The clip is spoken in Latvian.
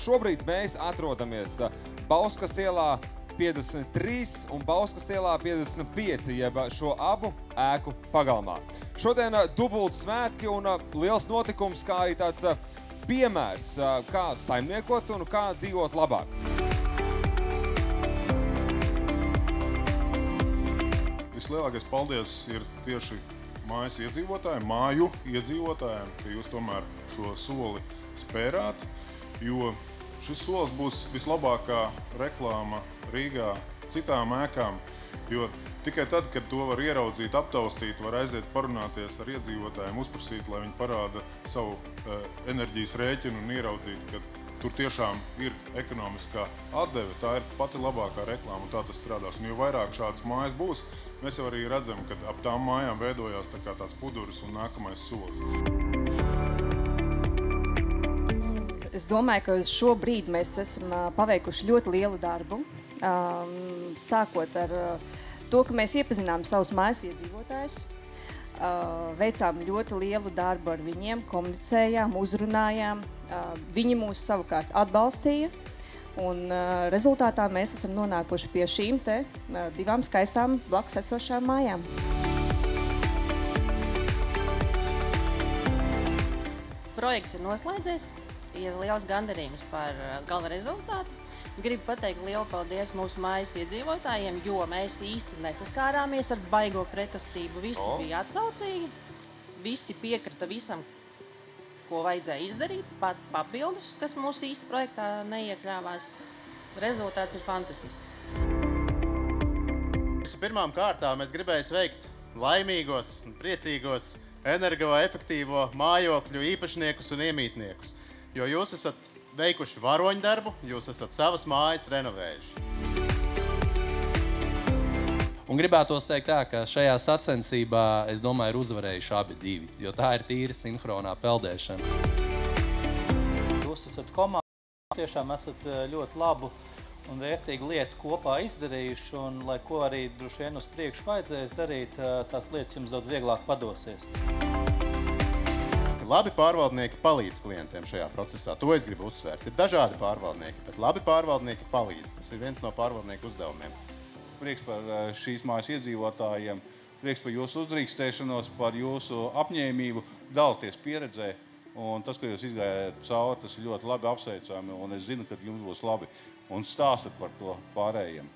Šobrīd mēs atrodamies Bauskas ielā 53 un Bauskas ielā 55, jeb šo abu ēku pagalmā. Šodien dubult svētki un liels notikums, kā arī tāds piemērs, kā saimniekot un kā dzīvot labāk. Vislielākais paldies ir tieši mājas iedzīvotājiem, māju iedzīvotājiem, ka jūs tomēr šo soli spērāt, jo šis solis būs vislabākā reklāma Rīgā citām ēkām, jo tikai tad, kad to var ieraudzīt, aptaustīt, var aiziet parunāties ar iedzīvotājiem, uzprasīt, lai viņi parāda savu enerģijas rēķinu un ieraudzīt, ka tur tiešām ir ekonomiskā atdeve, tā ir pati labākā reklāma un tā tas strādās. Un jo vairāk šādas mājas būs, mēs jau arī redzam, ka ap tām mājām veidojās tā kā tāds puduris un nākamais solis. Es domāju, ka uz šo brīdi mēs esam paveikuši ļoti lielu darbu, sākot ar to, ka mēs iepazinām savus mājas iedzīvotājus, veicām ļoti lielu darbu ar viņiem, komunicējām, uzrunājām, viņi mūs savukārt atbalstīja, un rezultātā mēs esam nonākuši pie šīm te divām skaistām blakus esošām mājām. Projekts ir noslēdzies, ir liels gandarījums par gala rezultātu. Gribu pateikt lielu paldies mūsu mājas iedzīvotājiem, jo mēs īsti nesaskārāmies ar baigo pretestību. Visi bija atsaucīgi, visi piekrita visam, ko vajadzēja izdarīt, pat papildus, kas mūsu īsti projektā neiekļāvās. Rezultāts ir fantastisks. Pirmām kārtām es gribēju sveikt laimīgos, priecīgos, energoefektīvo mājokļu īpašniekus un iemītniekus, jo jūs esat veikuši varoņdarbu, jūs esat savas mājas renovējuši. Un gribētos teikt tā, ka šajā sacensībā, es domāju, ir uzvarējuši abi divi, jo tā ir tīra sinhronā peldēšana. Jūs esat komanda, tiešām esat ļoti labu un vērtīgu lietu kopā izdarījuši, un lai ko arī droši vien uz priekšu vajadzēs darīt, tās lietas jums daudz vieglāk padosies. Labi pārvaldnieki palīdz klientiem šajā procesā, to es gribu uzsvērt. Ir dažādi pārvaldnieki, bet labi pārvaldnieki palīdz. Tas ir viens no pārvaldnieku uzdevumiem. Prieks par šīs mājas iedzīvotājiem, prieks par jūsu uzdrīkstēšanos, par jūsu apņēmību, dalties pieredzē. Un tas, ka jūs izgājāt cauri, tas ir ļoti labi apsveicami, un es zinu, ka jums būs labi. Un stāstat par to pārējiem.